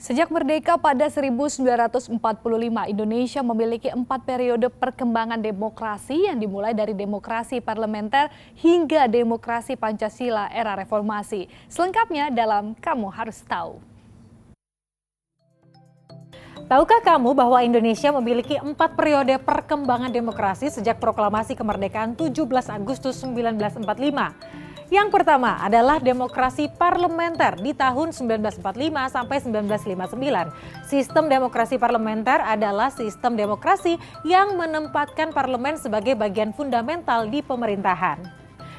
Sejak merdeka pada 1945, Indonesia memiliki 4 periode perkembangan demokrasi yang dimulai dari demokrasi parlementer hingga demokrasi Pancasila era reformasi. Selengkapnya dalam Kamu Harus Tahu. Tahukah kamu bahwa Indonesia memiliki 4 periode perkembangan demokrasi sejak proklamasi kemerdekaan 17 Agustus 1945? Yang pertama adalah demokrasi parlementer di tahun 1945 sampai 1959. Sistem demokrasi parlementer adalah sistem demokrasi yang menempatkan parlemen sebagai bagian fundamental di pemerintahan.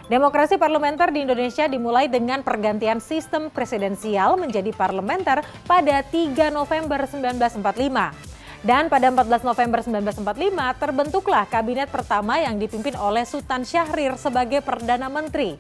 Demokrasi parlementer di Indonesia dimulai dengan pergantian sistem presidensial menjadi parlementer pada 3 November 1945. Dan pada 14 November 1945 terbentuklah kabinet pertama yang dipimpin oleh Sultan Syahrir sebagai Perdana Menteri.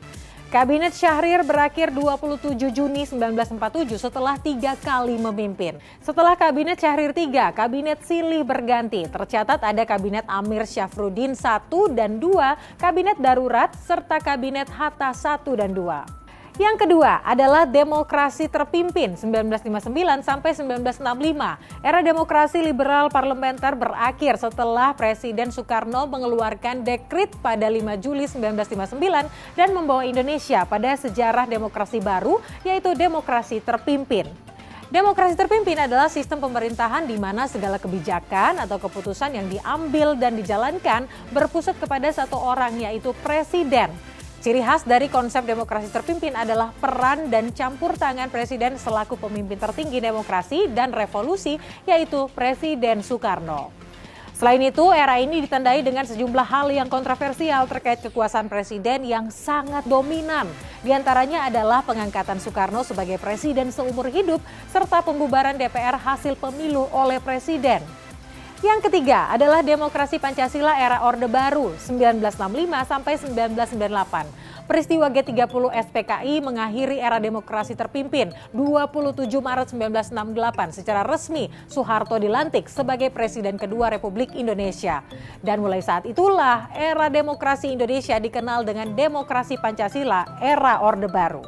Kabinet Syahrir berakhir 27 Juni 1947 setelah 3 kali memimpin. Setelah Kabinet Syahrir 3, Kabinet Silih berganti. Tercatat ada Kabinet Amir Syafruddin 1 dan 2, Kabinet Darurat, serta Kabinet Hatta 1 dan 2. Yang kedua adalah demokrasi terpimpin 1959 sampai 1965. Era demokrasi liberal parlementer berakhir setelah Presiden Soekarno mengeluarkan dekrit pada 5 Juli 1959 dan membawa Indonesia pada sejarah demokrasi baru, yaitu demokrasi terpimpin. Demokrasi terpimpin adalah sistem pemerintahan di mana segala kebijakan atau keputusan yang diambil dan dijalankan berpusat kepada satu orang, yaitu presiden. Ciri khas dari konsep demokrasi terpimpin adalah peran dan campur tangan presiden selaku pemimpin tertinggi demokrasi dan revolusi, yaitu Presiden Soekarno. Selain itu, era ini ditandai dengan sejumlah hal yang kontroversial terkait kekuasaan presiden yang sangat dominan. Di antaranya adalah pengangkatan Soekarno sebagai presiden seumur hidup serta pembubaran DPR hasil pemilu oleh presiden. Yang ketiga adalah demokrasi Pancasila era Orde Baru 1965 sampai 1998. Peristiwa G30 SPKI mengakhiri era demokrasi terpimpin 27 Maret 1968. Secara resmi Soeharto dilantik sebagai Presiden kedua Republik Indonesia. Dan mulai saat itulah era demokrasi Indonesia dikenal dengan demokrasi Pancasila era Orde Baru.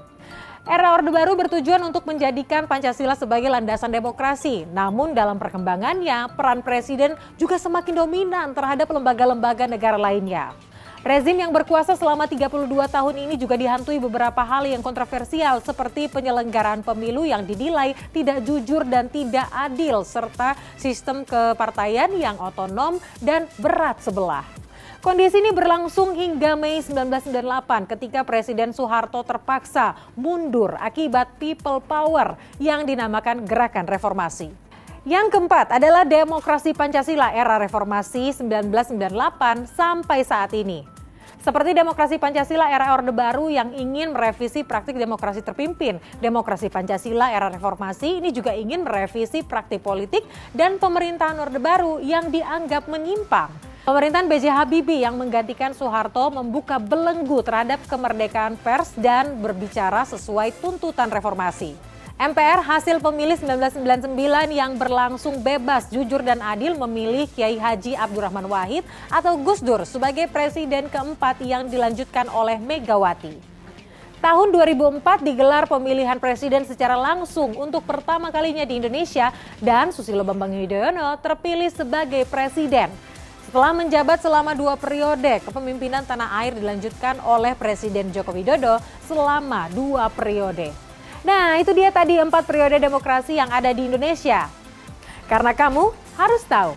Era Orde Baru bertujuan untuk menjadikan Pancasila sebagai landasan demokrasi. Namun dalam perkembangannya, peran presiden juga semakin dominan terhadap lembaga-lembaga negara lainnya. Rezim yang berkuasa selama 32 tahun ini juga dihantui beberapa hal yang kontroversial seperti penyelenggaraan pemilu yang dinilai tidak jujur dan tidak adil, serta sistem kepartaian yang otonom dan berat sebelah. Kondisi ini berlangsung hingga Mei 1998 ketika Presiden Soeharto terpaksa mundur akibat people power yang dinamakan Gerakan Reformasi. Yang keempat adalah demokrasi Pancasila era reformasi 1998 sampai saat ini. Seperti demokrasi Pancasila era Orde Baru yang ingin merevisi praktik demokrasi terpimpin, demokrasi Pancasila era reformasi ini juga ingin merevisi praktik politik dan pemerintahan Orde Baru yang dianggap menyimpang. Pemerintahan B.J. Habibie yang menggantikan Soeharto membuka belenggu terhadap kemerdekaan pers dan berbicara sesuai tuntutan reformasi. MPR hasil pemilih 1999 yang berlangsung bebas, jujur dan adil memilih Kiai Haji Abdurrahman Wahid atau Gus Dur sebagai presiden keempat yang dilanjutkan oleh Megawati. Tahun 2004 digelar pemilihan presiden secara langsung untuk pertama kalinya di Indonesia dan Susilo Bambang Yudhoyono terpilih sebagai presiden. Setelah menjabat selama 2 periode, kepemimpinan tanah air dilanjutkan oleh Presiden Joko Widodo selama 2 periode. Nah, itu dia tadi 4 periode demokrasi yang ada di Indonesia. Karena kamu harus tahu.